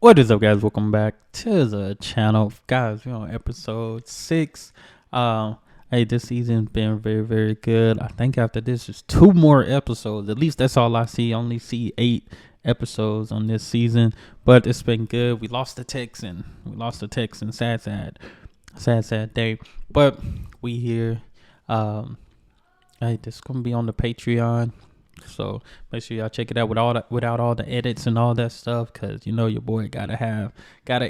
What is up, guys? Welcome back to the channel. Guys, we're on episode 6. Hey, this season's been very, very good. I think after this is 2 more episodes. At least that's all I see. I only see 8 episodes on this season. But it's been good. We lost the Texan. Sad day. But we here. Hey, this is going to be on the Patreon. So make sure y'all check it out without all the edits and all that stuff, because you know your boy gotta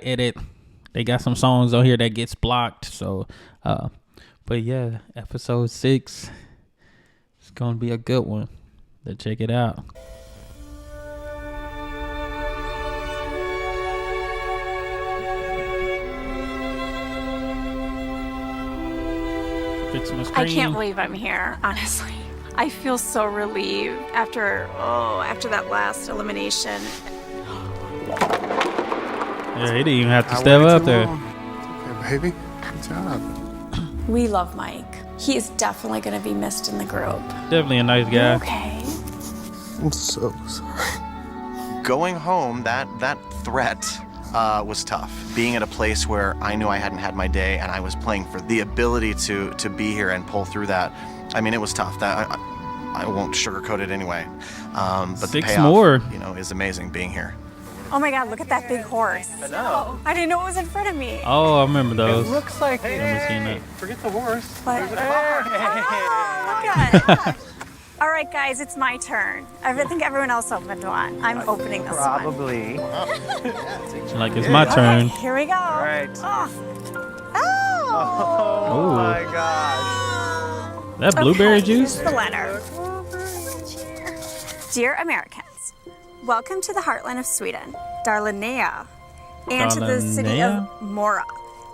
edit. They got some songs on here that gets blocked. So but yeah, episode 6 is gonna be a good one. Let's check it out. Fix my screen. I can't believe I'm here, honestly. I feel so relieved after that last elimination. Yeah, he didn't even have to step up there. Okay, baby. Good job. We love Mike. He is definitely going to be missed in the group. Definitely a nice guy. Okay. I'm so sorry. Going home, that threat was tough. Being at a place where I knew I hadn't had my day and I was playing for the ability to be here and pull through that. I mean, it was tough. That I won't sugarcoat it anyway. But 6 the payoff, more. is amazing being here. Oh my God, look at that big horse. I know. I didn't know it was in front of me. Oh, I remember those. It looks like Forget the horse. But, look at it. All right, guys, it's my turn. I think everyone else opened one. I'm opening this one. Probably. Like it's my turn. Okay, here we go. All right. Oh. Ooh. My gosh. That blueberry Okay, juice? here's the letter. Dear Americans, welcome to the heartland of Sweden, Dalarna, and to the city of Mora.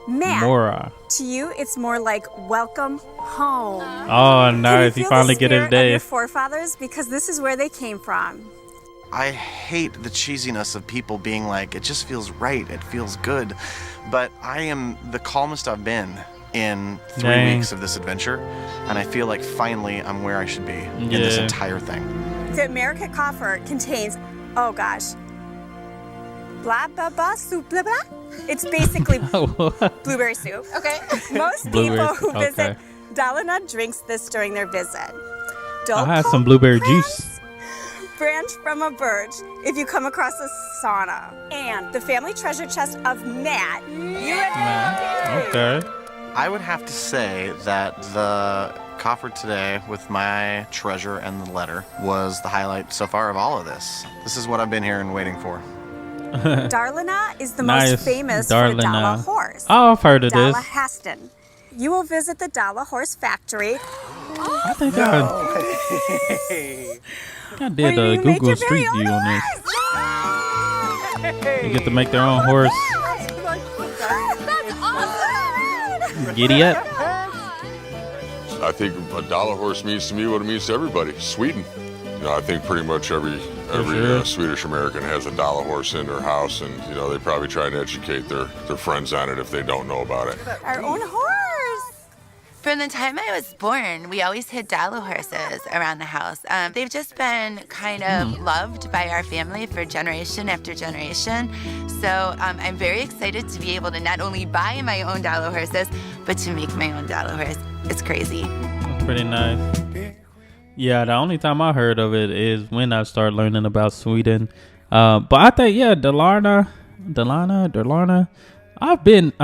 Matt, Mora. to you, it's more like welcome home. Oh, nice. Can He you feel finally the get his spirit of day. your forefathers, because this is where they came from. I hate the cheesiness of people being like, it just feels right, it feels good. But I am the calmest I've been in 3 weeks of this adventure, and I feel like finally I'm where I should be in this entire thing. The American coffer contains, oh gosh, blah blah blah soup blah blah. It's basically blueberry soup. Okay. Most people who visit Dalarna drinks this during their visit. I had some blueberry juice. Branch from a birch if you come across a sauna. And the family treasure chest of Matt. Okay. I would have to say that the coffer today with my treasure and the letter was the highlight so far of all of this. This is what I've been here and waiting for. Dalarna is the Nice. most famous for Dala horse. Oh, I've heard of this. Dala Haston. You will visit the Dala horse factory. I think I did a Google Street View on this. You get to make their own horse. That's awesome! Giddy up. I think a dollar horse means to me what it means to everybody. Sweden. I think pretty much every Swedish American has a dollar horse in their house, and they probably try to educate their friends on it if they don't know about it. Our own horse! From the time I was born, we always had dollar horses around the house. They've just been kind of loved by our family for generation after generation. So I'm very excited to be able to not only buy my own dollar horses, but to make my own dollar horse. It's crazy. That's pretty nice. Yeah, the only time I heard of it is when I started learning about Sweden. But I think, Dalarna. I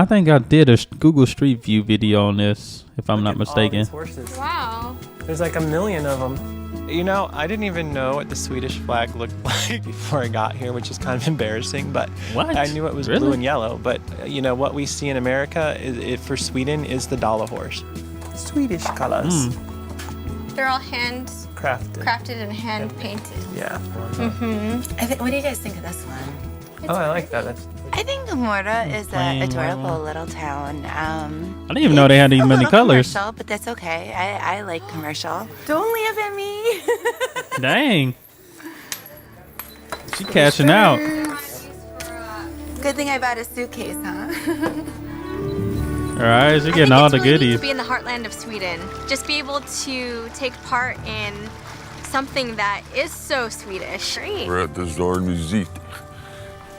think I did a Google Street View video on this, if I'm not mistaken. All these horses. Wow. There's like 1 million of them. I didn't even know what the Swedish flag looked like before I got here, which is kind of embarrassing, but What? I knew it was Really? blue and yellow. But, what we see in America for Sweden is the dollar horse. Swedish colors. They're all hand Crafted. and hand painted. Yeah. What do you guys think of this one? I like that. I think Mora is an Plain adorable one. little town. I didn't even know they had these It's a many little colors. commercial, but that's okay. I like commercial. Don't laugh at me. Dang. She cashing out. Good thing I bought a suitcase, huh? All right, she getting all the goodies. To be in the heartland of Sweden, just be able to take part in something that is so Swedish. Great. We're at the Zorn Museet.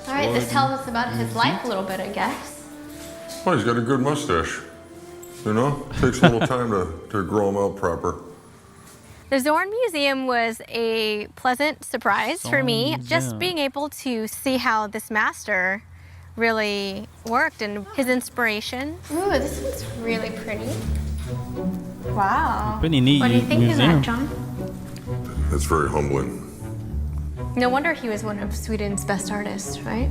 All right, this tells us about his life a little bit, I guess. Well, he's got a good mustache. You know, takes a little time to grow him out proper. The Zorn Museum was a pleasant surprise for me. Just being able to see how this master really worked and his inspiration. Ooh, this one's really pretty. Wow. Pretty neat. What do you think of that, John? It's very humbling. No wonder he was one of Sweden's best artists, right?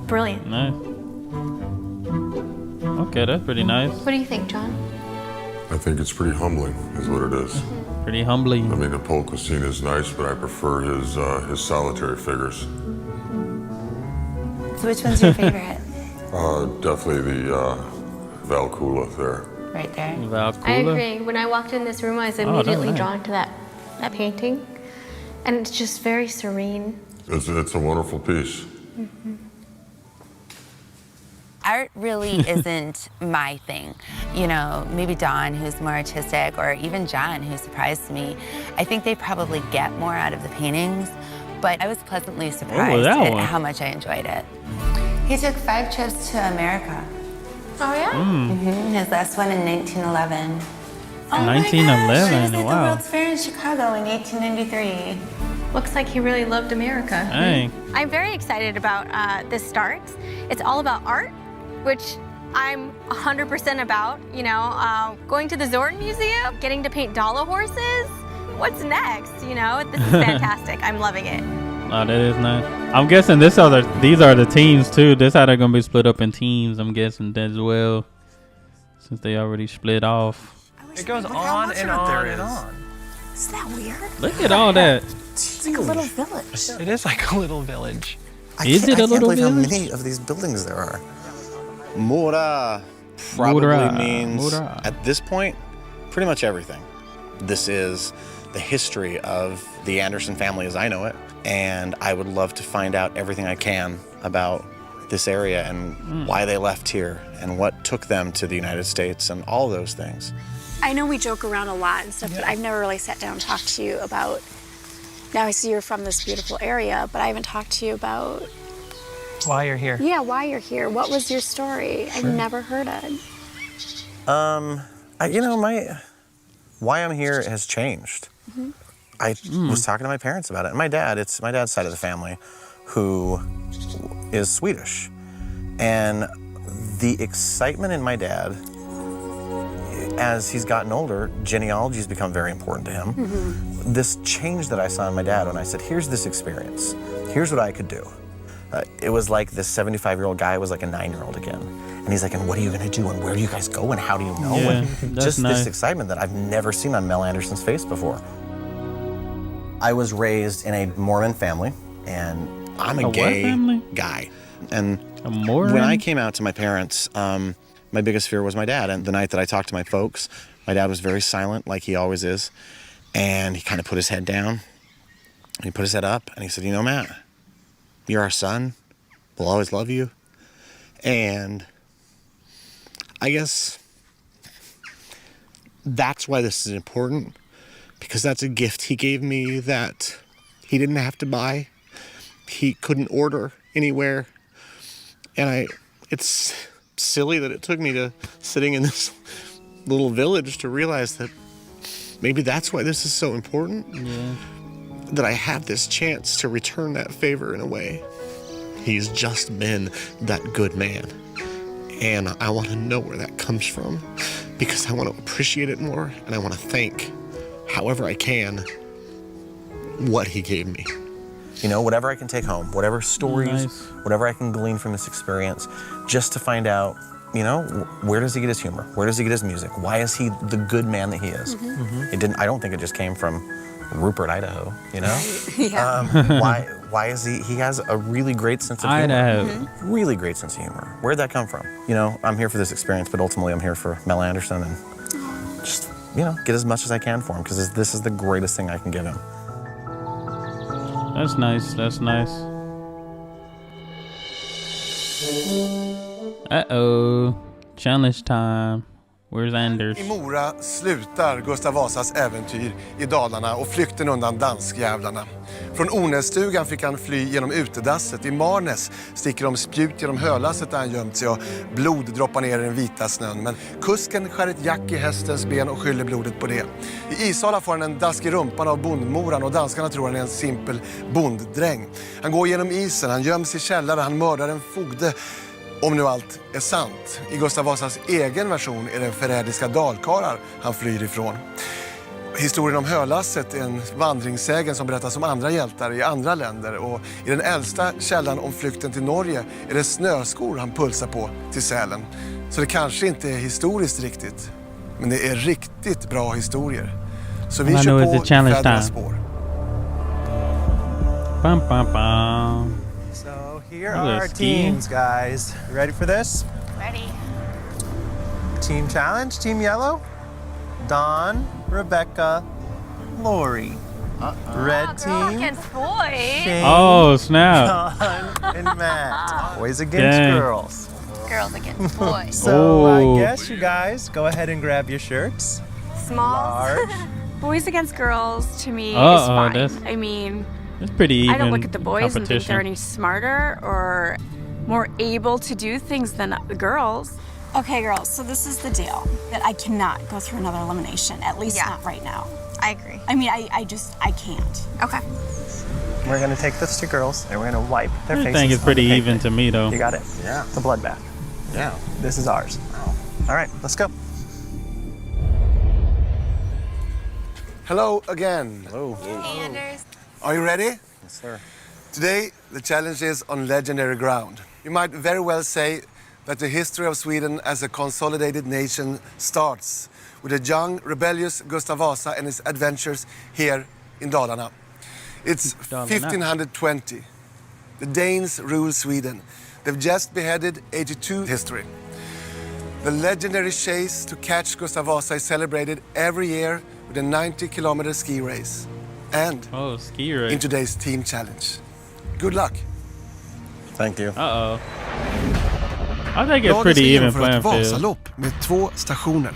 Brilliant. Nice. Okay, that's pretty nice. What do you think, John? I think it's pretty humbling, is what it is. Pretty humbling. I mean, the polka scene is nice, but I prefer his solitary figures. So which one's your favorite? Definitely the Valkula there. Right there. Valkula. I agree. When I walked in this room, I was immediately drawn to that painting. And it's just very serene. It's a wonderful piece. Art really isn't my thing. You know, maybe Dawn, who's more artistic, or even John, who surprised me. I think they probably get more out of the paintings, but I was pleasantly surprised at how much I enjoyed it. He took 5 trips to America. Oh, yeah? His last one in 1911. Oh 1911, my gosh, he was at the wow. World's Fair in Chicago in 1893. Looks like he really loved America. Dang. I'm very excited about this start. It's all about art, which I'm 100% about. You know, going to the Zorn Museum, getting to paint dollar horses. What's next? You know, this is fantastic. I'm loving it. Oh, that is nice. I'm guessing these are the teams too. This how they're gonna be split up in teams. I'm guessing as well, since they already split off. It goes on and on and on. Isn't that weird? Look at all that. It's like a little village. It is like a little village. Is it a I can't little believe how village? many of these buildings there are. Mura probably Mura. means, Mura. at this point, pretty much everything. This is the history of the Anderson family as I know it, and I would love to find out everything I can about this area and why they left here and what took them to the United States and all those things. I know we joke around a lot and stuff, but I've never really sat down and talked to you about, now I see you're from this beautiful area, but I haven't talked to you about, Why you're here. yeah, why you're here. What was your story? I've never heard it. Why I'm here has changed. I was talking to my parents about it. And it's my dad's side of the family who is Swedish. And the excitement in my dad, as he's gotten older, genealogy has become very important to him. This change that I saw in my dad when I said, here's this experience, here's what I could do. It was like this 75-year-old guy was like a 9-year-old again. And he's like, and what are you gonna do? And where do you guys go? And how do you know? Yeah, And that's just nice. this excitement that I've never seen on Mel Anderson's face before. I was raised in a Mormon family, and I'm a what gay family? guy. And A Mormon? when I came out to my parents, my biggest fear was my dad. And the night that I talked to my folks, my dad was very silent, like he always is. And he kind of put his head down. And he put his head up, and he said, you know, Matt, you're our son. We'll always love you. And I guess that's why this is important, because that's a gift he gave me that he didn't have to buy. He couldn't order anywhere. And it's silly that it took me to sitting in this little village to realize that maybe that's why this is so important. Yeah. That I have this chance to return that favor in a way. He's just been that good man. And I want to know where that comes from, because I want to appreciate it more, and I want to thank, however I can, what he gave me. You know, whatever I can take home, whatever stories, Nice. whatever I can glean from this experience, just to find out, you know, where does he get his humor? Where does he get his music? Why is he the good man that he is? I don't think it just came from Rupert, Idaho, you know? Why is he has a really great sense of humor. Idaho. Really great sense of humor. Where'd that come from? You know, I'm here for this experience, but ultimately I'm here for Mel Anderson and just, you know, get as much as I can for him, because this is the greatest thing I can give him. That's nice. That's nice. Uh-oh. Challenge time. Where's Anders? I Mora slutar Gustav Vasas äventyr i Dalarna och flykten undan danskjävlarna. Från Onässtugan fick han fly genom utedasset. I Marnäs sticker de spjut genom hölasset där han gömt sig och blod droppar ner i den vita snön. Men kusken skär ett jack i hästens ben och skyller blodet på det. I Isala får han en dask i rumpan av bondmoran och danskarna tror han är en simpel bonddräng. Han går genom isen, han göms i källare, han mördar en fogde. Om nu allt är sant. I Gustav Vasas egen version är det förrädiska dalkarlar han flyr ifrån. Historien om hölasset är en vandringssägen som berättas om andra hjältar i andra länder. Och i den äldsta källan om flykten till Norge är det snöskor han pulsar på till Sälen. Så det kanske inte är historiskt riktigt. Men det är riktigt bra historier. Så vi kör på fädernas spår. Bum, bum, bum. Here are our teams, guys. You ready for this? Ready. Team challenge, Team Yellow. Don, Rebecca, Lori. Red team. Against boys. Shane, Oh, snap. John, and Matt. Boys against Dang. girls. Girls against boys. So I Oh. guess you guys go ahead and grab your shirts. Smalls. Large. Boys against girls to me is Uh-oh, fine. that's- I mean, It's pretty even I don't look at the boys and think they're competition. any smarter or more able to do things than the girls. Okay, girls, so this is the deal. That I cannot go through another elimination, at least Yeah. not right now. I agree. I mean, I can't. Okay. We're gonna take this to girls and we're gonna wipe their I faces. think it's on pretty the even pavement. to me though. You got it? Yeah. It's a bloodbath. Yeah. This is ours. All right, let's go. Hello again. Oh. Hey, Anders. Are you ready? Yes, sir. Today, the challenge is on legendary ground. You might very well say that the history of Sweden as a consolidated nation starts with a young, rebellious Gustav Vasa and his adventures here in Dalarna. It's Dalarna. 1520. The Danes rule Sweden. They've just beheaded 82 history. The legendary chase to catch Gustav Vasa is celebrated every year with a 90-kilometer ski race. And Oh, ski race. in today's team challenge. Good luck. Thank you. Uh-oh. I think it's Dagen pretty ska even genomföra playing ett field. Vasalopp med 2 stationer.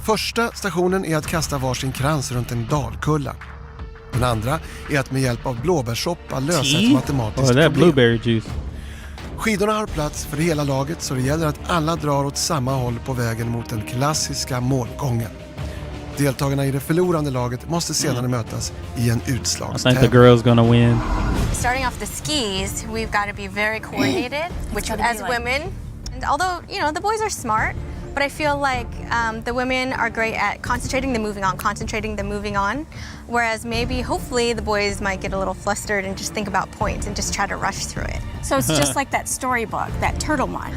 Första stationen är att kasta varsin krans runt en dalkulla. Den andra är att med hjälp av blåbärssoppa lösa ett Tea? matematiskt Oh, that problem. blueberry juice. Skidorna har plats för hela laget så det gäller att alla drar åt samma håll på vägen mot den klassiska målgången. Deltagarna i det förlorande laget måste senare mötas i en I think the utslagstävling. girl's gonna win. Starting off the skis, we've got to be very coordinated, which as women, and although, you know, the boys are smart, but I feel like the women are great at concentrating, then moving on, whereas maybe, hopefully, the boys might get a little flustered and just think about points and just try to rush through it. So it's just like that storybook, that turtle one.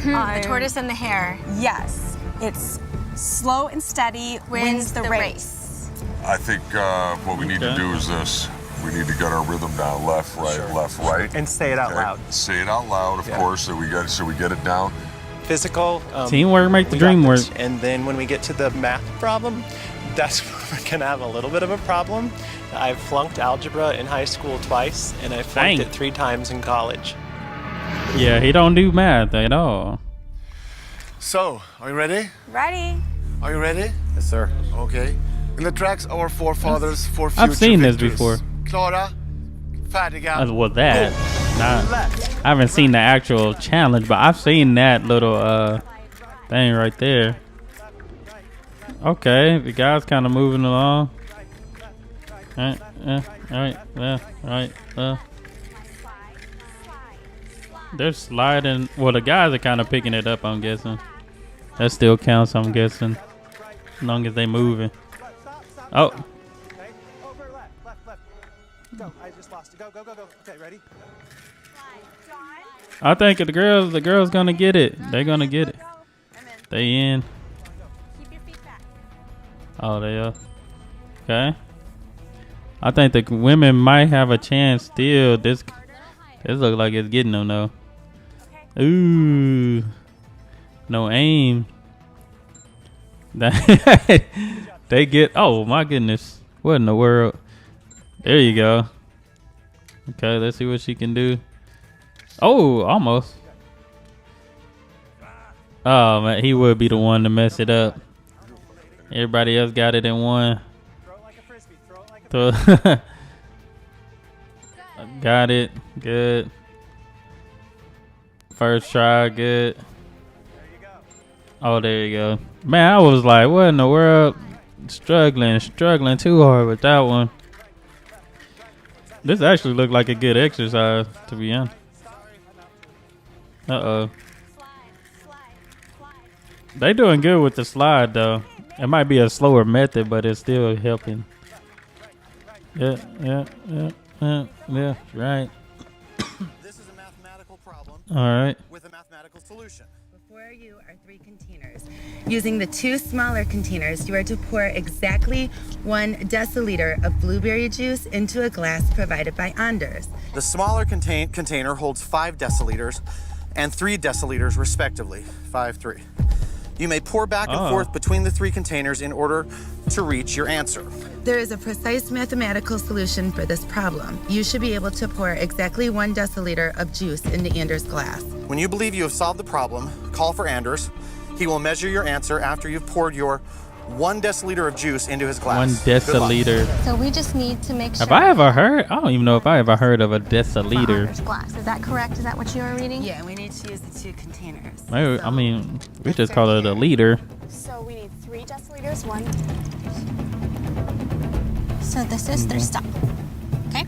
The tortoise and the hare Yes, it's slow and steady wins the race. I think what we need to do is this. We need to get our rhythm down, left, right. And say it out Okay? loud. Say it out loud, of course, so we get it down. Physical. Teamwork make the we got dream this. work. And then when we get to the math problem, that's where we're gonna have a little bit of a problem. I've flunked algebra in high school twice, and I flunked Dang. it 3 times in college. Yeah, he don't do math at all. So, are you ready? Ready? Are you ready? Yes, sir. Okay. In the tracks our forefathers for future I've seen this victories. before. Klara, färdiga, Well, that. I haven't seen the actual challenge, but I've seen that little thing right there. Okay, the guy's kind of moving along. Alright. They're sliding. Well, the guys are kind of picking it up, I'm guessing. That still counts, I'm guessing. As long as they moving. Oh. Okay, over left. Go, I just lost it. Go. Okay, ready? I think the girls gonna get it. They're gonna get it. They in. Keep your feet back. Oh, they are. Okay. I think the women might have a chance still. This look like it's getting them though. Ooh. No aim. They get. Oh my goodness. What in the world? There you go. Okay, let's see what she can do. Oh, almost. Oh man, he would be the one to mess it up. Everybody else got it in one. Throw it like a frisbee. Throw it like a frisbee. Got it. Good. First try. Good. There you go. Oh, there you go. Man, I was like, what in the world? Struggling too hard with that one. This actually looked like a good exercise, to be honest. Uh-oh. They doing good with the slide, though. It might be a slower method, but it's still helping. Yeah, right. This is a mathematical problem. All right. With a mathematical solution. Before you are 3 containers. Using the 2 smaller containers, you are to pour exactly 1 deciliter of blueberry juice into a glass provided by Anders. The smaller container holds 5 deciliters and 3 deciliters respectively. 5, 3. You may pour back and forth between the 3 containers in order to reach your answer. There is a precise mathematical solution for this problem. You should be able to pour exactly 1 deciliter of juice into Anders' glass. When you believe you have solved the problem, call for Anders. He will measure your answer after you've poured your 1 deciliter of juice into his glass. 1 deciliter. So we just need to make sure. Have I ever heard? I don't even know if I ever heard of a deciliter. Anders' glass. Is that correct? Is that what you are reading? Yeah, we need to use the 2 containers. Maybe, I mean, we just call it a liter. So we need 3 deciliters, 1. So this is 3. Stop. Okay.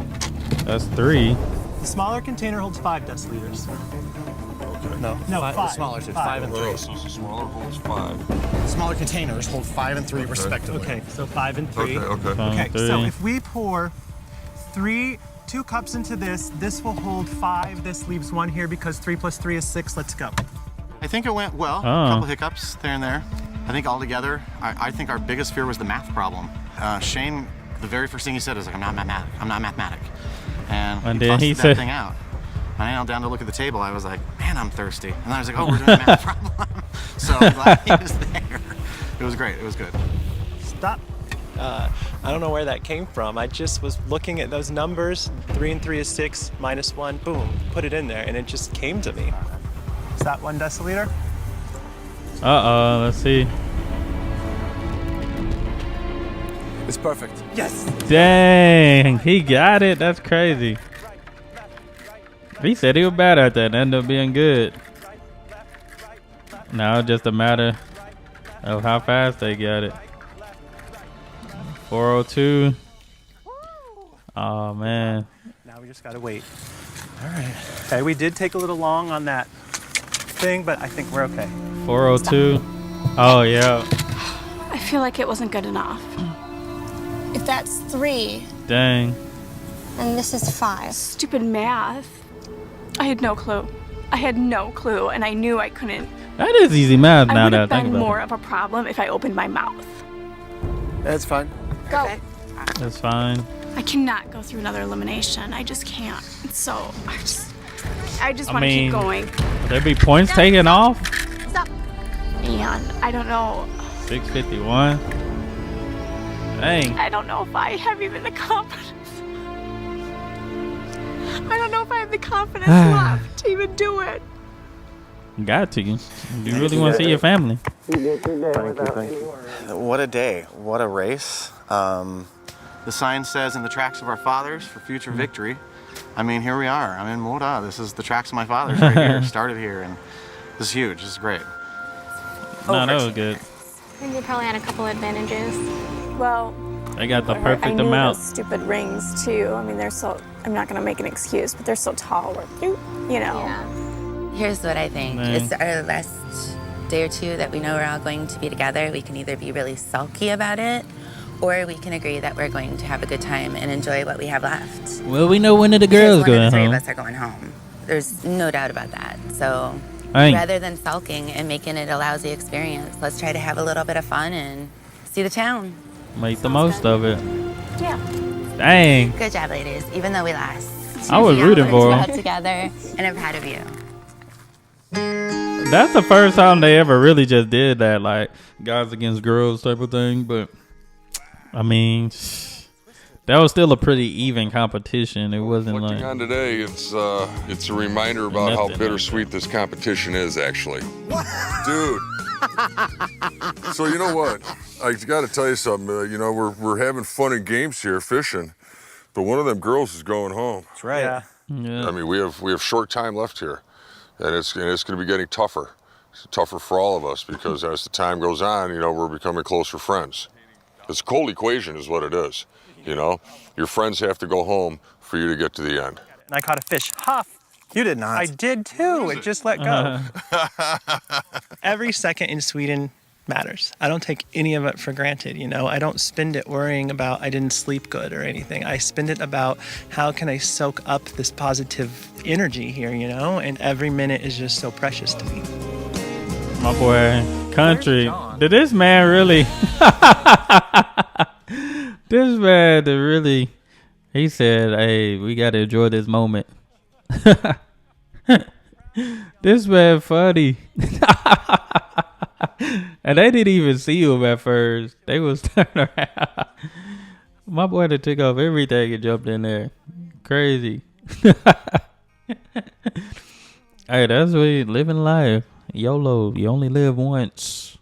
That's 3. The smaller container holds 5 deciliters. No, 5. The smaller, so 5 and 3. So the smaller holds 5. Smaller containers hold 5 and 3 respectively. Okay, so 5 and 3. Okay. Okay, so if we pour 2 cups into this, this will hold 5. This leaves 1 here because 3 plus 3 is 6. Let's go. I think it went well. A couple hiccups there and there. I think altogether, I think our biggest fear was the math problem. Shane, the very first thing he said is like, I'm not mathematic. And then he busted said that thing out. And I knelt down to look at the table. I was like, man, I'm thirsty. And then I was like, oh, we're doing a math problem. So I'm glad he was there. It was great. It was good. Stop. I don't know where that came from. I just was looking at those numbers. 3 and 3 is 6, minus 1, boom, put it in there, and it just came to me. Is that 1 deciliter? Let's see. It's perfect. Yes. Dang, he got it. That's crazy. He said he was bad at that and ended up being good. Now it's just a matter of how fast they got it. 402. Oh, man. Now we just gotta wait. All right. Okay, we did take a little long on that thing, but I think we're okay. 402. Oh, yeah. I feel like it wasn't good enough. If that's 3, Dang. And this is 5. stupid math. I had no clue. And I knew I couldn't. That is easy math I now would that I have think been about more it. of a problem if I opened my mouth. That's fine. Go. That's fine. I cannot go through another elimination. I just can't. So I just want to keep going. There be points taken off? Stop. And I don't know. 651. Dang. I don't know if I have even the confidence. I don't know if I have the confidence left to even do it. Got to. You really want to see your family. Thank you. What a day. What a race. The sign says, in the tracks of our fathers for future victory. I mean, here we are. I'm in Mora. This is the tracks of my fathers right here. Started here, and this is huge. This is great. No, that was good. And you probably had a couple advantages. Well, They got the I perfect knew amount. those stupid rings too. I mean, they're so. I'm not gonna make an excuse, but they're so tall. You know. Yeah. Here's what I think. Man. It's our last day or 2 that we know we're all going to be together. We can either be really sulky about it, or we can agree that we're going to have a good time and enjoy what we have left. Well, we know one of the girls Because one going of the 3 home. of us are going home. There's no doubt about that. So Hey. rather than sulking and making it a lousy experience, let's try to have a little bit of fun and see the town. Make the most of it. Yeah. Dang. Good job, ladies. Even though we lost. I was rooting for We're them. together, and I'm proud of you. That's the first time they ever really just did that, like guys against girls type of thing. But I mean, That was still a pretty even competition. It wasn't Looking like on today, it's a reminder about how Nothing. bittersweet this competition is, actually. Dude. So you know what? I got to tell you something. You know, we're having fun and games here fishing, but one of them girls is going home. That's right. Yeah. yeah. I mean, we have short time left here, and it's going to be getting tougher. It's tougher for all of us because as the time goes on, you know, we're becoming closer friends. It's a cold equation, is what it is. You know, your friends have to go home for you to get to the end. And I caught a fish. Huff. You did not. I did too. It just let go. Every second in Sweden matters. I don't take any of it for granted, you know. I don't spend it worrying about I didn't sleep good or anything. I spend it about how can I soak up this positive energy here, you know? And every minute is just so precious to me. My boy, country. Did this man really? This man really. He said, "Hey, we gotta enjoy this moment." This man funny. And they didn't even see him at first. They was turning around. My boy that took off everything and jumped in there. Crazy. Hey, that's what you living life. YOLO. You only live once.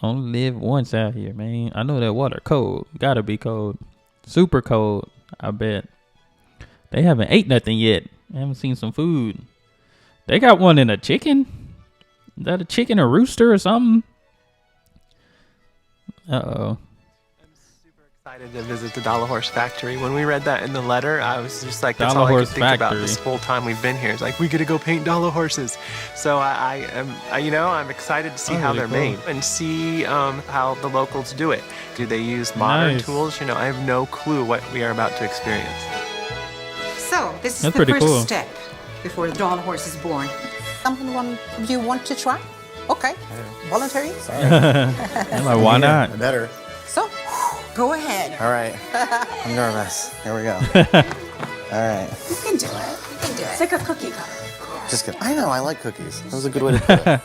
Only live once out here, man. I know that water cold. Gotta be cold. Super cold, I bet. They haven't ate nothing yet. I haven't seen some food. They got one in a chicken? Is that a chicken or rooster or something? Uh-oh. Excited to visit the Dollar Horse Factory. When we read that in the letter, I was just like, that's Dollar all I could Horse think about Factory. this whole time we've been here. It's like, we get to go paint dollar horses. So I'm excited to see how really they're cool. made and see how the locals do it. Do they use modern Nice. tools? You know, I have no clue what we are about to experience. So, this is That's the pretty first cool. step before the dollar horse is born. Someone you want to try? Okay. Voluntary? I'm like, why not? Better. So, go ahead. All right. I'm nervous. Here we go. All right. You can do it. You can do it. It's like a cookie cutter. Just kidding. I know. I like cookies. That was a good way to put it.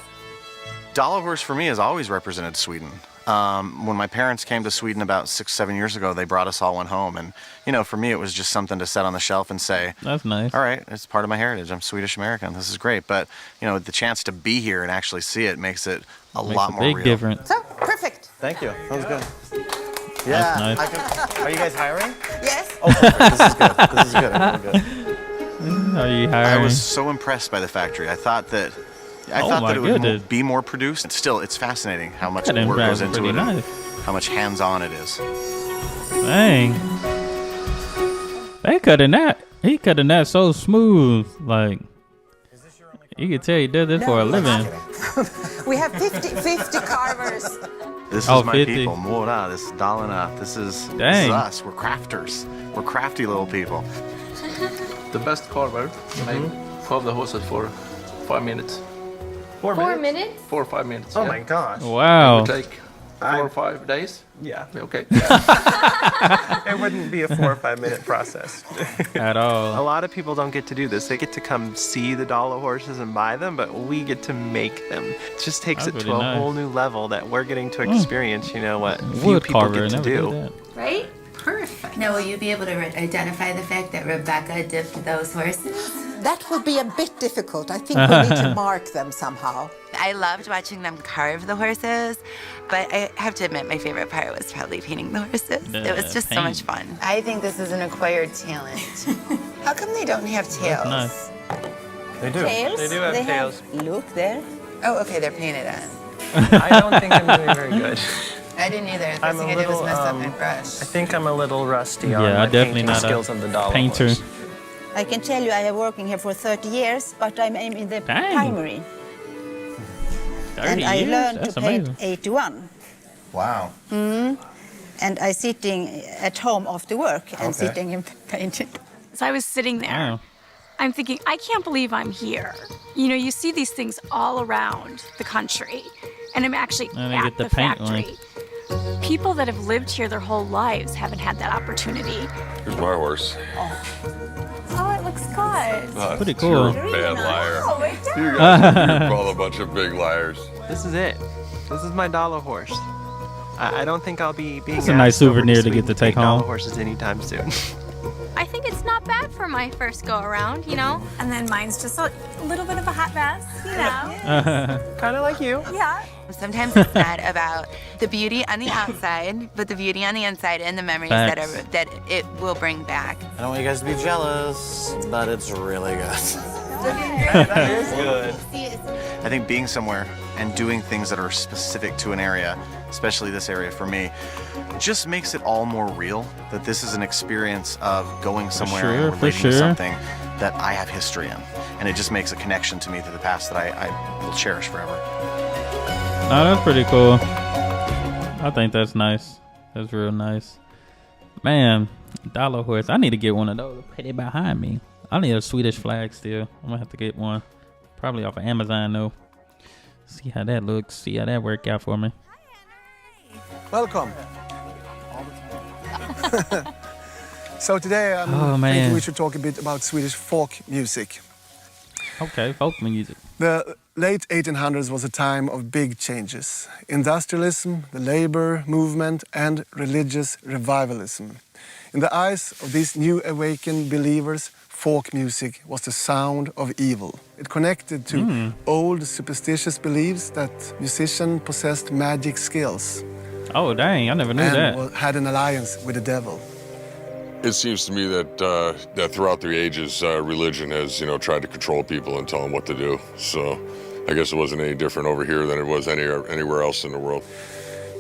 Dollar Horse for me has always represented Sweden. When my parents came to Sweden about 6-7 years ago, they brought us all one home. And, you know, for me, it was just something to set on the shelf and say, That's nice. all right, it's part of my heritage. I'm Swedish American. This is great. But, you know, the chance to be here and actually see it makes it a Makes lot a more big real. difference. So, perfect. Thank you. That was good. That's Yeah. nice. Are you guys hiring? Yes. Oh, perfect. This is good. This is good. I'm good. Are you I hiring? was so impressed by the factory. I thought that Oh my it goodness. would be more produced. And still, it's fascinating how much That work goes impact's into it, pretty and nice. how much hands-on it is. Dang. They cutting that. He cutting that so smooth. Like, you can tell he does this for a living. We have 50 carvers. This Oh, is my 50. people. Mora, this is Dalarna. This is Dang. us. We're crafters. We're crafty little people. The best carver. I carve the horses for 5 minutes. 4 minutes? minutes? 4 or 5 minutes. Oh yeah. my gosh. Wow. It would take 4 or 5 days. Yeah. Okay. It wouldn't be a 4 or 5 minute process. At A all. lot of people don't get to do this. They get to come see the dollar horses and buy them, but we get to make them. It just takes That's it to really a nice. whole new level that we're getting to experience, you know, what few Wood people carver. get to Never did do. that. Right? Perfect. Now, will you be able to identify the fact that Rebecca dipped those horses? That would be a bit difficult. I think we need to mark them somehow. I loved watching them carve the horses, but I have to admit my favorite part was probably painting the horses. It was just so much fun. I think this is an acquired talent. How come they don't have tails? Nice. They do. Tails? They do have tails. Look there. Oh, okay, they're painted on. I don't think I'm doing very good. I didn't either. The I'm first a thing I did was little, mess up my I brush. think I'm a little rusty on Yeah, my I definitely painting not skills a on the dollar painter. horse. I can tell you I have working here for 30 years, but I'm in the Dang. primary. 30 And I years? learned That's to paint amazing. 81. Wow. And I sitting at home after work and Okay. sitting and painting. So I was sitting there. Wow. I'm thinking, I can't believe I'm here. You know, you see these things all around the country, and I'm actually And they at get the the paint factory. People that have lived here their whole lives haven't had that opportunity. Here's my horse. Oh, it looks good. Pretty You're cool. a bad liar. Oh, it does. You guys are both a bunch of big liars. This is it. This is my dollar horse. I don't think I'll be being. It's a nice asked over souvenir to Sweden get to take paint dollar home. horses anytime soon. I think it's not bad for my first go around, you know? And then mine's just a little bit of a hot mess, you know? Kind of like you. Yeah. Sometimes it's not about the beauty on the outside, but the beauty on the inside and the memories that it will bring back. I don't want you guys to be jealous, but it's really good. That is good. I think being somewhere and doing things that are specific to an area, especially this area for me, just makes it all more real. That this is an experience of going somewhere and relating to something that I have history in. And it just makes a connection to me to the past that I will cherish forever. Oh, that's pretty cool. I think that's nice. That's real nice. Man, dollar horse. I need to get one of those. Put it behind me. I need a Swedish flag still. I'm gonna have to get one. Probably off of Amazon though. See how that looks. See how that work out for me. Welcome. So today I'm thinking we should talk a bit about Swedish folk music. Okay, folk music. The late 1800s was a time of big changes. Industrialism, the labor movement, and religious revivalism. In the eyes of these new awakened believers, folk music was the sound of evil. It connected to old superstitious beliefs that musicians possessed magic skills. Oh, dang, I never knew that. And had an alliance with the devil. It seems to me that that throughout the ages, religion has, tried to control people and tell them what to do. So I guess it wasn't any different over here than it was anywhere else in the world.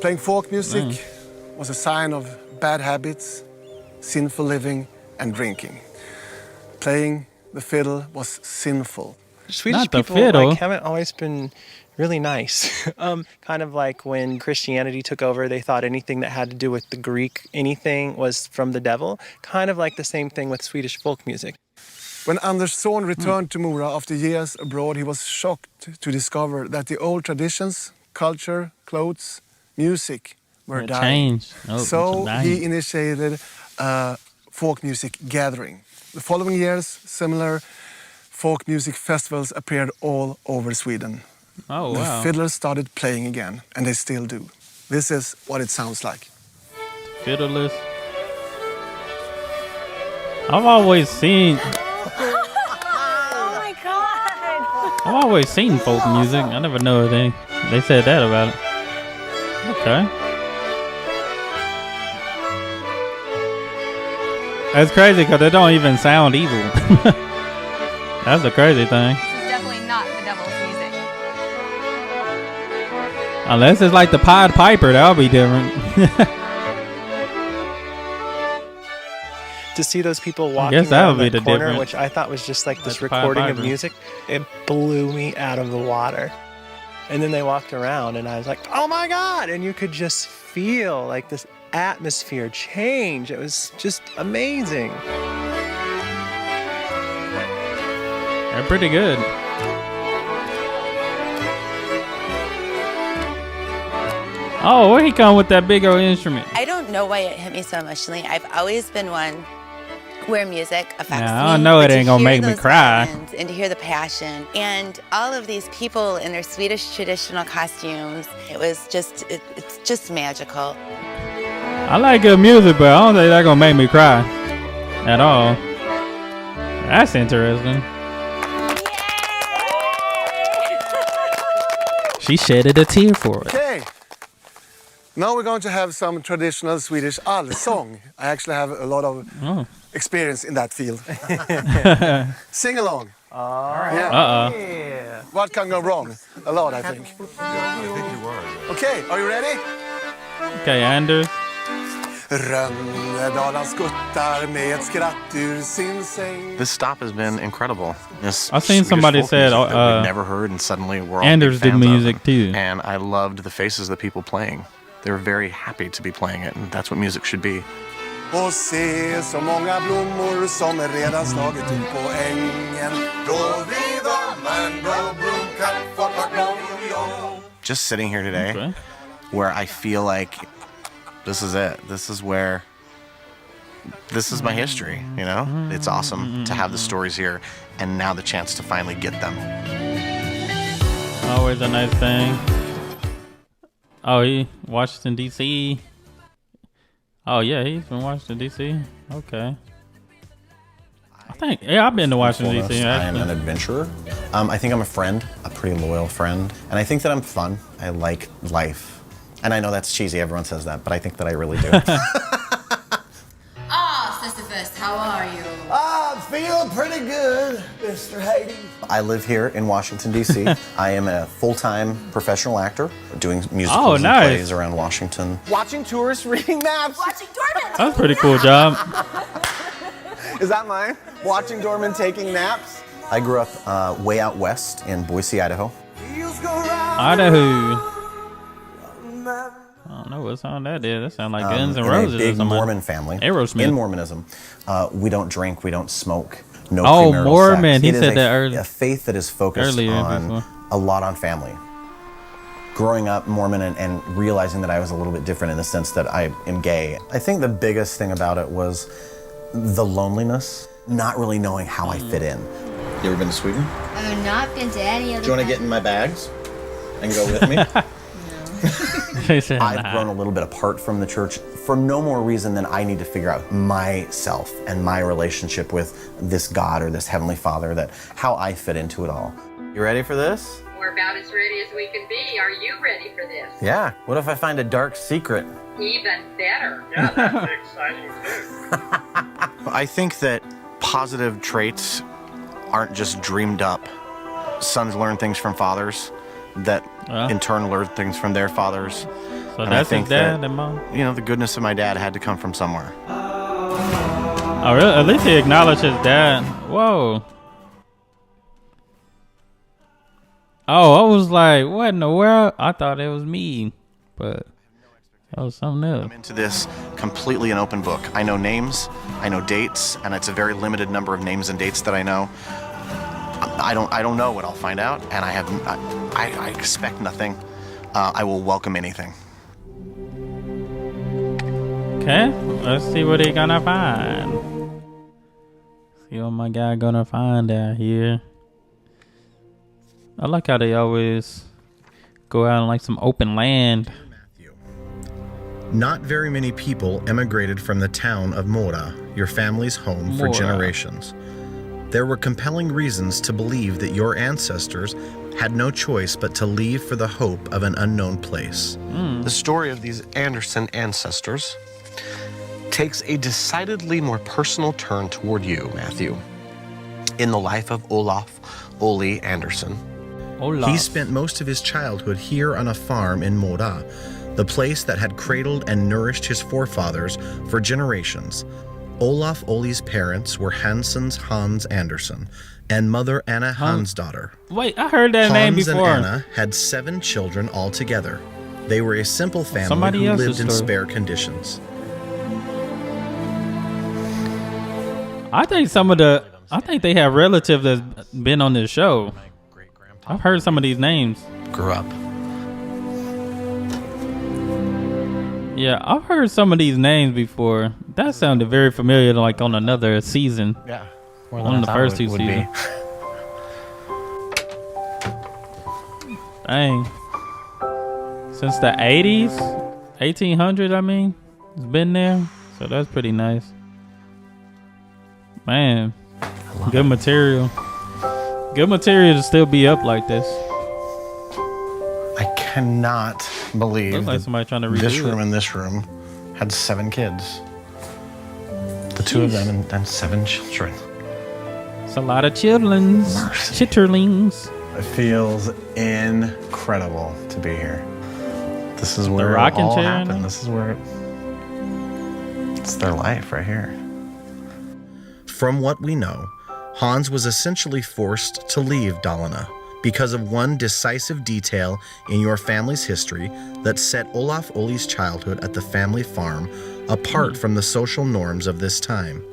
Playing folk music was a sign of bad habits, sinful living, and drinking. Playing the fiddle was sinful. Swedish people haven't always been really nice. Kind of like when Christianity took over, they thought anything that had to do with the Greek, anything was from the devil. Kind of like the same thing with Swedish folk music. When Anders' son returned to Mora after years abroad, he was shocked to discover that the old traditions, culture, clothes, music were dying. So he initiated a folk music gathering. The following years, similar folk music festivals appeared all over Sweden. Oh, the wow. fiddlers started playing again, and they still do. This is what it sounds like. Fiddlers. I've always seen... Oh my God. I've always seen folk music. I never know they said that about it. Okay. That's crazy because it don't even sound evil. That's the crazy thing. It's definitely not the devil's music. Unless it's like the Pied Piper, that'll be different. To see those people walking around the corner, which I thought was just like this recording of music, it blew me out of the water. And then they walked around and I was like, oh my God! And you could just feel like this atmosphere change. It was just amazing. They're pretty good. Oh, where he come with that big old instrument? I don't know why it hit me so emotionally. I've always been one where music affects me. I know it ain't gonna make me cry. And to hear the passion. And all of these people in their Swedish traditional costumes, it's just magical. I like good music, but I don't think that's gonna make me cry at all. That's interesting. She shedded a tear for it. Okay. Now we're going to have some traditional Swedish allsång. I actually have a lot of experience in that field. Sing along. All right. Yeah. What can go wrong? A lot, I think. Okay, are you ready? Okay, Anders. Rönnedalan skuttar med ett skratt ur sin säng. This stop has been incredible. I've seen somebody said we've never heard, and suddenly we're all Anders big did fans music of them. too. And I loved the faces of the people playing. They were very happy to be playing it, and that's what music should be. Och se så många blommor som redan slagit ut på ängen. Då vi Just sitting here today, where I feel like this is it. This is my history, you know? It's awesome to have the stories here, and now the chance to finally get them. Always a nice thing. Oh, he Washington D.C. Oh yeah, he's from Washington D.C. Okay. I've been to Washington D.C. I am an adventurer. I think I'm a friend, a pretty loyal friend, and I think that I'm fun. I like life, and I know that's cheesy. Everyone says that, but I think that I really do. Sisyphus, how are you? I'm feeling pretty good, Mr. Hayden. I live here in Washington, D.C. I am a full-time professional actor doing musicals and plays around Washington. Watching tourists reading maps. Watching Dorman. That's a pretty cool job. Is that mine? Watching Dorman taking naps? I grew up way out west in Boise, Idaho. Idaho. I don't know what song that is. That sounds like Guns N' Roses. In a big Mormon family. Aerosmith. In Mormonism, we don't drink, we don't smoke, no Oh, premarital Mormon. sex. He It is said that earlier. A faith that is focused on a lot on family. Growing up Mormon and realizing that I was a little bit different in the sense that I am gay, I think the biggest thing about it was the loneliness, not really knowing how I fit in. You ever been to Sweden? I've not been to any other. Do you want to get in my bags and go with me? I've grown a little bit apart from the church for no more reason than I need to figure out myself and my relationship with this God or this Heavenly Father, that how I fit into it all. You ready for this? We're about as ready as we can be. Are you ready for this? Yeah. What if I find a dark secret? Even better. Yeah, that's exciting too. I think that positive traits aren't just dreamed up. Sons learn things from fathers that in turn learn things from their fathers. So and that's I think his dad that, and mom? You know, the goodness of my dad had to come from somewhere. Oh, really? At least he acknowledged his dad. Whoa. Oh, I was like, what in the world? I thought it was me, but that was something else. I'm into this completely an open book. I know names, I know dates, and it's a very limited number of names and dates that I know. I don't know what I'll find out, and I expect nothing. I will welcome anything. Okay, let's see what he gonna find. See what my guy gonna find out here. I like how they always go out on like some open land. Not very many people emigrated from the town of Mora, your family's home, for generations. There were compelling reasons to believe that your ancestors had no choice but to leave for the hope of an unknown place. The story of these Anderson ancestors takes a decidedly more personal turn toward you, Matthew, in the life of Olaf Ole Anderson. He spent most of his childhood here on a farm in Mora, the place that had cradled and nourished his forefathers for generations. Olaf Ole's parents were Hansen's Hans Anderson and mother Anna Hansdotter. Wait, I heard that name before. Hans and Anna had 7 children altogether. They were a simple family who lived in spare conditions. I think they have relatives that's been on this show. I've heard some of these names. Grew up. Yeah, I've heard some of these names before. That sounded very familiar, like on another season. Yeah. One of the first 2 seasons. Dang. Since the 80s? 1800s, I mean. It's been there. So that's pretty nice. Man. Good material. Good material to still be up like this. I cannot believe Looks like somebody trying to redo this it. room and this room had 7 kids. The 2 of them and 7 children. It's a lot of chitterlings. It feels incredible to be here. This is where it rocking all chair happened. now? This is where it's their life right here. From what we know, Hans was essentially forced to leave Dalarna because of one decisive detail in your family's history that set Olaf Ole's childhood at the family farm apart from the social norms of this time.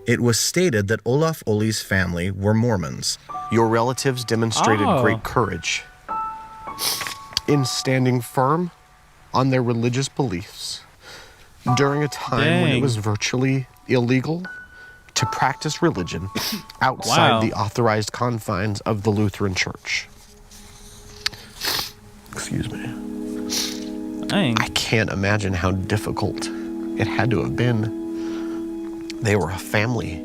It was stated that Olaf Ole's family were Mormons. Your relatives demonstrated great courage in standing firm on their religious beliefs during a time when it was virtually illegal to practice religion outside the authorized confines of the Lutheran Church. Excuse me. Dang. I can't imagine how difficult it had to have been. They were a family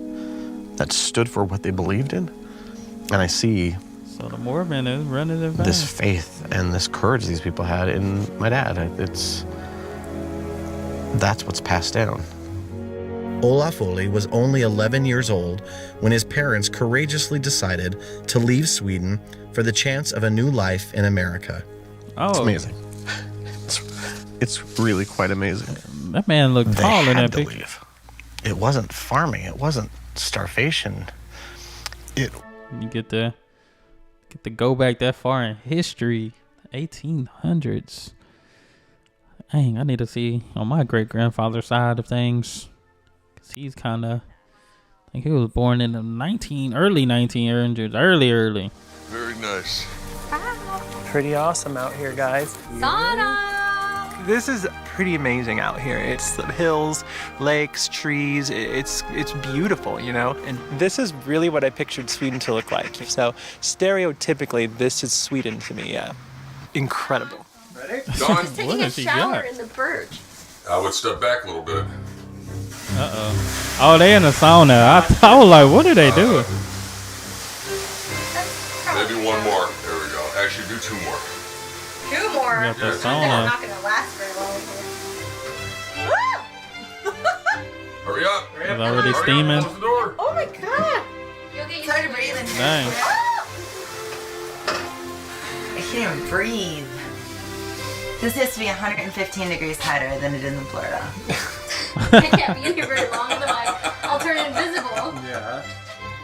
that stood for what they believed in. And I see So the Mormon is running their this veins. faith and this courage these people had in my dad. That's what's passed down. Olaf Ole was only 11 years old when his parents courageously decided to leave Sweden for the chance of a new life in America. Oh, It's amazing. It's really quite amazing. That man looked They tall in had that to picture. leave. It wasn't farming. It wasn't starvation. You get to go back that far in history, 1800s. Dang, I need to see on my great grandfather's side of things, cause he's kind of. I think he was born in the early 1900s, early. Very nice. Pretty awesome out here, guys. Sauna! This is pretty amazing out here. It's the hills, lakes, trees. It's beautiful, you know? And this is really what I pictured Sweden to look like. So stereotypically, this is Sweden to me, yeah. Incredible. Ready? Just taking a shower in the birch. I would step back a little bit. Oh, they in a sauna. I was like, what are they doing? Maybe one more. There we go. Actually, do two more. 2 more. Got the They're sauna. not going to last very long. Hurry up. It's already steaming. Close the door. Oh my god. It's hard to breathe in here. Dang. I can't even breathe. This has to be 115 degrees hotter than it is in Florida. I can't be in here very long, otherwise I'll turn invisible. Yeah.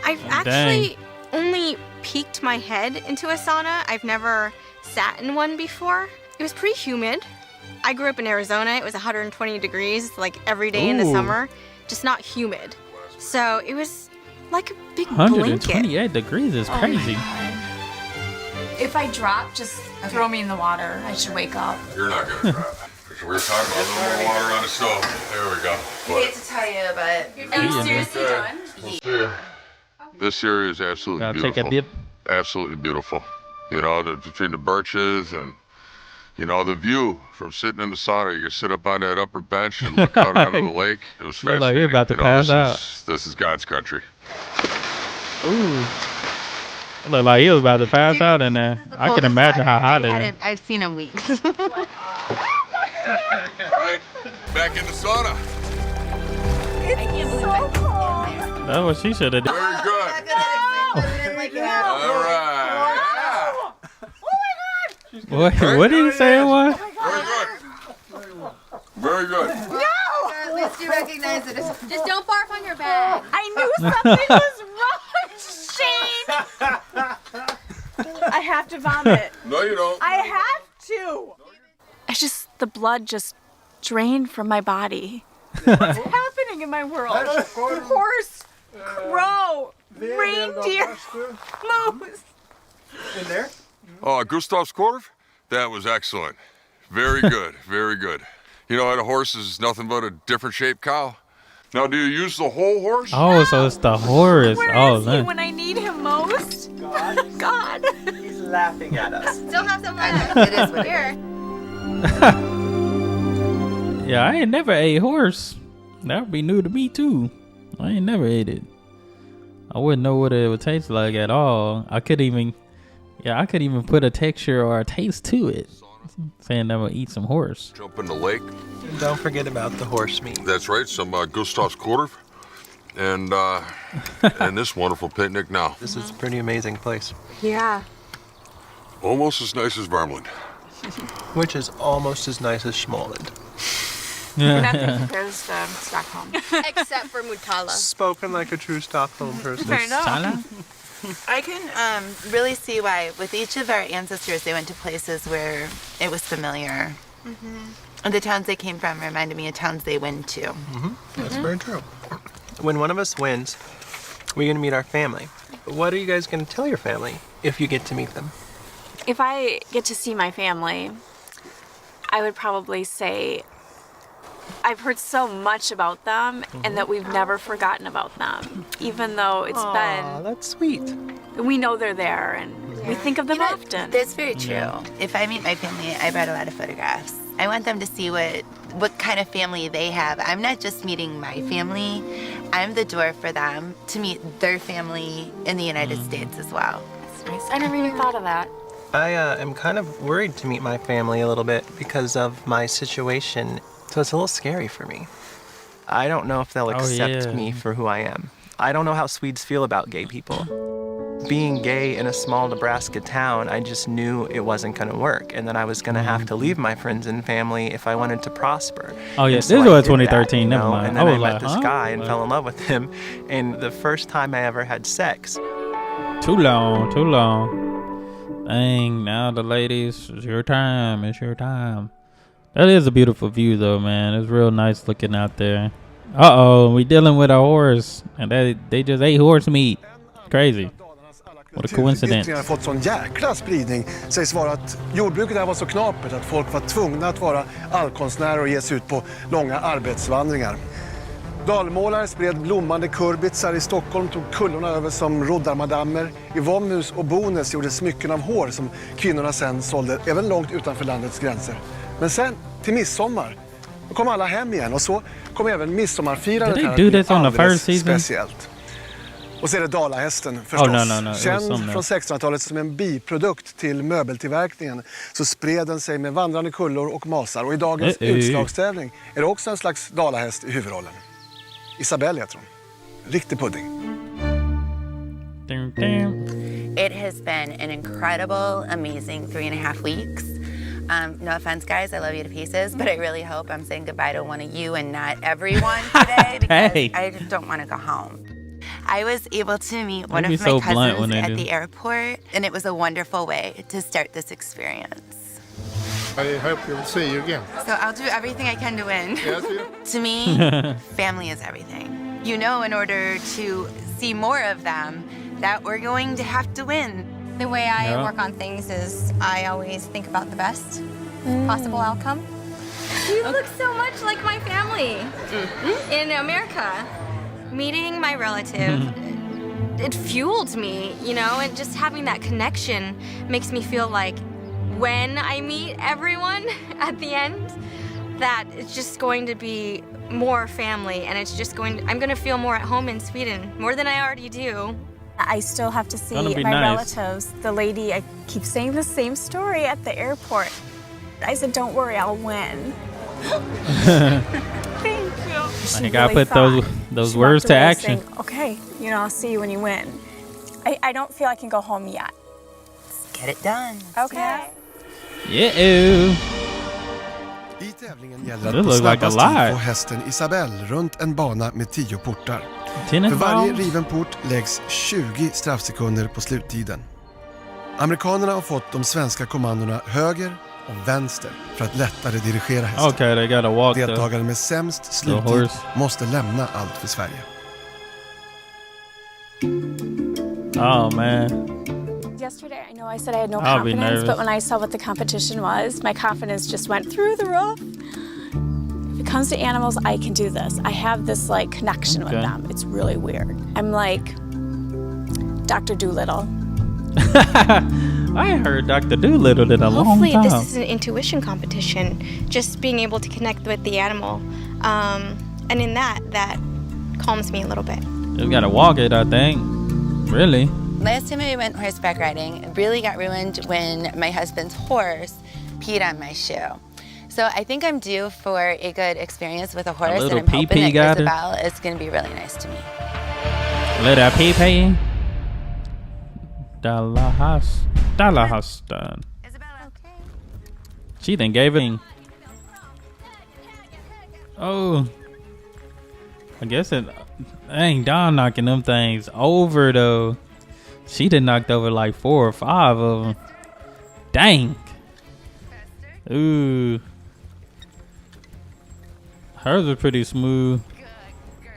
I've actually only peeked my head into a sauna. I've never sat in one before. It was pretty humid. I grew up in Arizona. It was 120 degrees like every day in the Ooh. summer, just not humid. So it was like a big blanket. 128 degrees is crazy. If I drop, just throw me in the water. I should wake up. You're not gonna drop. We were talking about a little more water on the stove. There we go. I hate to tell you, but Are you seriously done? We'll see. This area is absolutely Gotta beautiful. take a dip. Absolutely beautiful. You know, between the birches and, you know, the view from sitting in the sauna. You can sit up on that upper bench and look out onto the lake. It was Look fascinating. like you're about to You know, pass out. This is God's country. Ooh. It looked like he was about to pass out in there. I can imagine how hot it is. I've seen in weeks. Right? Back in the sauna. It's so cold. That's what she should have done. Very good. All right. What did he say it was? Very good. No! At least you recognize it as... Just don't barf on your bag. I knew something was wrong, Shane. I have to vomit. No, you don't. I have to. It's just, the blood just drained from my body. What's happening in my world? Horse, crow, reindeer, moose. In there? Oh, Gustav's quarter? That was excellent. Very good. Very good. You know, a horse is nothing but a different shaped cow. Now, do you use the whole horse? Oh, so it's the horse. Where Oh, is he man. when I need him most? God. He's laughing at us. Still have some left. It is what it Here. Yeah, I ain't never ate horse. That would be new to me, too. I ain't never ate it. I wouldn't know what it would taste like at all. I could even put a texture or a taste to it. Saying I'm gonna eat some horse. Jump in the lake. And don't forget about the horse meat. That's right, some Gustav's quarter. And this wonderful picnic now. This is a pretty amazing place. Yeah. Almost as nice as Värmland. Which is almost as nice as Småland. Nothing compares to Stockholm. Except for Mutala. Spoken like a true Stockholm person. I know. I can really see why, with each of our ancestors, they went to places where it was familiar. And the towns they came from reminded me of towns they went to. That's very true. When one of us wins, we're going to meet our family. What are you guys going to tell your family if you get to meet them? If I get to see my family, I would probably say I've heard so much about them and that we've never forgotten about them, even though it's been... That's sweet. We know they're there and we think of them often. That's very true. If I meet my family, I brought a lot of photographs. I want them to see what kind of family they have. I'm not just meeting my family. I'm the door for them to meet their family in the United States as well. That's nice. I never even thought of that. I am kind of worried to meet my family a little bit because of my situation, so it's a little scary for me. I don't know if they'll accept me for who I am. I don't know how Swedes feel about gay people. Being gay in a small Nebraska town, I just knew it wasn't going to work, and that I was going to have to leave my friends and family if I wanted to prosper. Oh yeah, So this I was did 2013. that, Never mind. And then I met like, this guy and fell in love with him, and the first time I ever had sex. Too long. Dang, now the ladies, it's your time. That is a beautiful view though, man. It's real nice looking out there. We dealing with a horse, and they just ate horse meat. Crazy. What a coincidence. Har fått sån jäkla spridning. Sägs vara att jordbruket där var så knapert att folk var tvungna att vara allkonstnärer och ge sig ut på långa arbetsvandringar. Dalmålare spred blommande kurbitsar i Stockholm, tog kullorna över som roddarmadammer. I Våmhus och Bonäs gjorde smycken av hår som kvinnorna sen sålde även långt utanför landets gränser. Men sen, till midsommar, då kom alla hem igen och så kom även midsommarfirandet här att bli alldeles speciellt. Och så är det dalahästen förstås. Känd från 1600-talet som en biprodukt till möbeltillverkningen så spred den sig med vandrande kullor och masar. Och i dagens utslagstävling är det också en slags dalahäst i huvudrollen. Isabelle heter hon. Riktig pudding. It has been an incredible, amazing 3.5 weeks. No offense, guys, I love you to pieces, but I really hope I'm saying goodbye to one of you and not everyone today because I just don't want to go home. I was able to meet one of my cousins at the airport, and it was a wonderful way to start this experience. I hope you'll see you again. So I'll do everything I can to win. Yes, To me, family is everything. You know, in order to see more of them, that we're going to have to win. The way I work on things is I always think about the best possible outcome. You look so much like my family in America. Meeting my relative, it fueled me, you know, and just having that connection makes me feel like when I meet everyone at the end, that it's just going to be more family, and it's just I'm going to feel more at home in Sweden, more than I already do. I still have to see my relatives. The lady, I keep saying the same story at the airport. I said, don't worry, I'll win. Thank you. You gotta put those words to action. Saying, okay, you know, I'll see you when you win. I don't feel I can go home yet. Let's get it done. Okay. Yeah. I tävlingen gäller att på snabbast tid få hästen Isabelle runt en bana med 10 portar. För varje riven port läggs 20 straffsekunder på sluttiden. Amerikanerna har fått de svenska kommandorna höger och vänster för att lättare dirigera hästen. Okay, they gotta walk. Deltagaren med sämst sluttid måste lämna Allt för Sverige. Oh man. Yesterday, I know I said I had no confidence, but when I saw what the competition was, my confidence just went through the roof. If it comes to animals, I can do this. I have this like connection with them. It's really weird. I'm like Dr. Doolittle. I ain't heard Dr. Doolittle in a long time. Hopefully this is an intuition competition, just being able to connect with the animal. And in that calms me a little bit. You gotta walk it, I think. Really? Last time I went horseback riding, it really got ruined when my husband's horse peed on my shoe. So I think I'm due for a good experience with a horse, and I'm hoping that Isabelle is going to be really nice to me. Little pee-pee. Dalahastan. She then gave it. Oh. I guess it ain't Don knocking them things over though. She done knocked over like 4 or 5 of them. Dang. Ooh. Hers was pretty smooth. Good girl.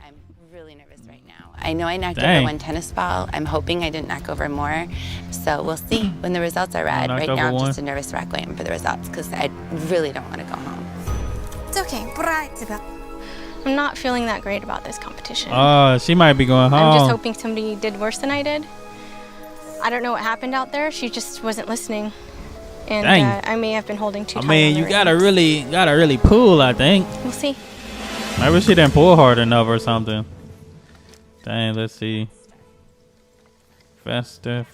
I'm really nervous right now. I know I knocked over 1 tennis ball. I'm hoping I didn't knock over more. So we'll see when the results are read. Right now I'm just a nervous wreck waiting for the results because I really don't want to go home. It's okay. I'm not feeling that great about this competition. She might be going home. I'm just hoping somebody did worse than I did. I don't know what happened out there. She just wasn't listening. And Dang. I may have been holding too tight. I mean, you gotta really pull, I think. We'll see. Maybe she didn't pull hard enough or something. Dang, let's see. Faster.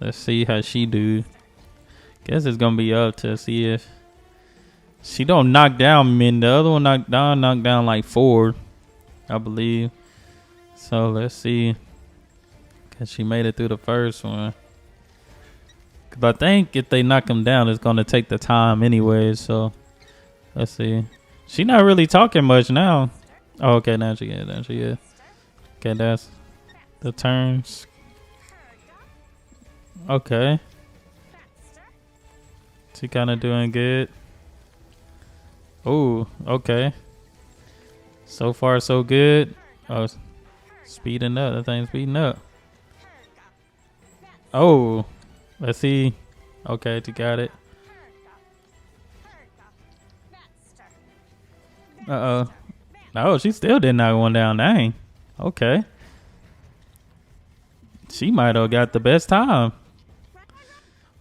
Let's see how she do. Guess it's gonna be up to see if she don't knock down Min. The other one knocked down like 4, I believe. So let's see. Cause she made it through the first one. Cause I think if they knock him down, it's gonna take the time anyway. So let's see. She not really talking much now. Oh, okay, now she is. Okay, that's the turns. Okay. She kind of doing good. Oh, okay. So far, so good. Oh, speeding up. That thing's speeding up. Oh, let's see. Okay, she got it. Uh-oh. Oh, she still did knock one down. Dang. Okay. She might have got the best time.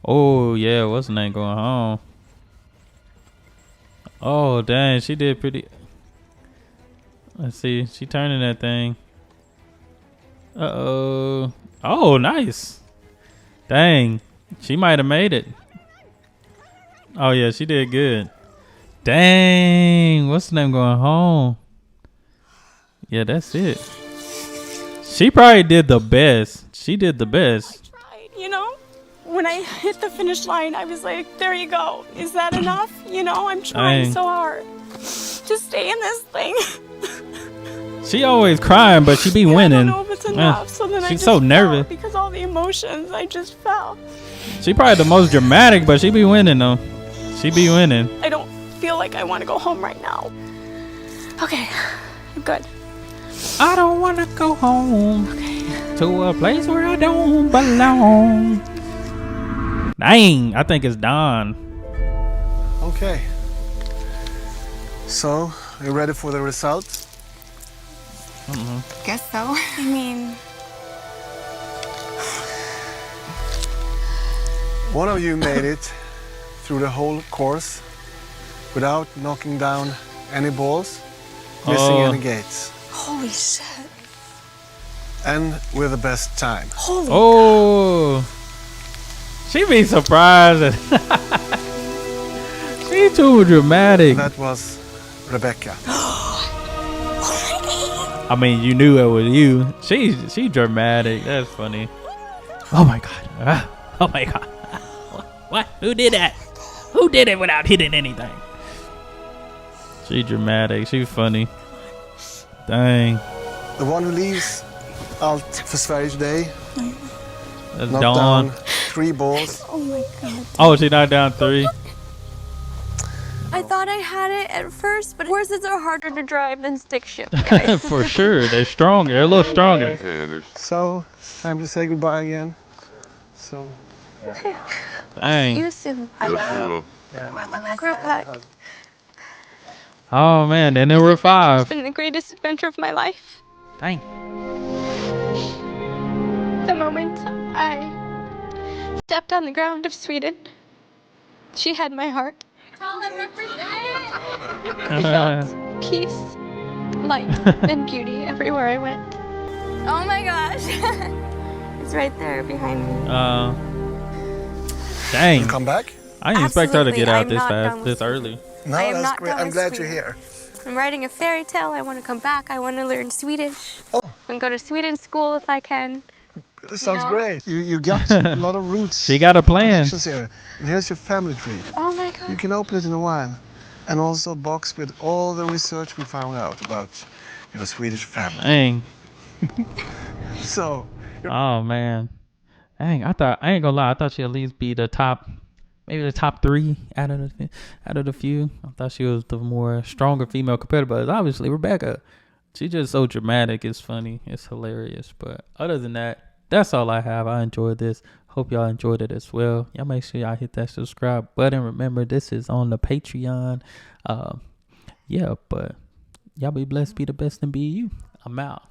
Oh, yeah. What's her name going home? Oh, dang. She did pretty. Let's see. She turning that thing. Uh-oh. Oh, nice. Dang. She might have made it. Oh, yeah. She did good. Dang. What's the name going home? Yeah, that's it. She probably did the best. She did the best. You know, when I hit the finish line, I was like, there you go. Is that enough? You know, I'm trying Dang. so hard to stay in this thing. She always crying, but she be winning. I don't know if it's enough. So then I She's just so fell nervous. because all the emotions, I just fell. She probably the most dramatic, but she be winning though. She be winning. I don't feel like I want to go home right now. Okay, I'm good. I don't want to go home to a place where I don't belong. Dang, I think it's Don. Okay. So, are you ready for the results? Guess so. I mean, One of you made it through the whole course without knocking down any balls, missing any gates, holy shit. and with the best time. Holy Oh, she be surprised. She too dramatic. That was Rebecca. I mean, you knew it was you. She dramatic. That's funny. Oh my god. Oh my god. What? Who did that? Who did it without hitting anything? She dramatic. She funny. Dang. The one who leaves Allt för Sverige today That's knocked Dawn. down 3 balls. Oh my god. Oh, she knocked down 3. I thought I had it at first, but horses are harder to drive than stick shift, guys. For sure. They're stronger. They're a little stronger. So, time to say goodbye again. So, Dang. You soon. Grandpa. Oh man, and then we're 5. It's been the greatest adventure of my life. Dang. The moment I stepped on the ground of Sweden, she had my heart. I felt peace, light, and beauty everywhere I went. Oh my gosh. It's right there behind me. Dang. you come back? I didn't expect her to Absolutely. get out I'm this not fast, done this with early. No, I am that's not great. done I'm with glad you're Sweden. here. I'm writing a fairy tale. I want to come back. I want to learn Swedish. Oh. And go to Sweden school if I can. This sounds know? great. You got a lot of roots. She got a plan. connections here. And here's your family tree. Oh my god. You can open it in a while. And also a box with all the research we found out about your Swedish family. Dang. So, Oh man. Dang, I ain't gonna lie, I thought she'd at least be the top, maybe the top 3 out of the few. I thought she was the more stronger female competitor, but it's obviously Rebecca. She's just so dramatic. It's funny. It's hilarious. But other than that, that's all I have. I enjoyed this. Hope y'all enjoyed it as well. Y'all make sure y'all hit that subscribe button. Remember, this is on the Patreon. Yeah, but y'all be blessed, be the best, and be you. I'm out.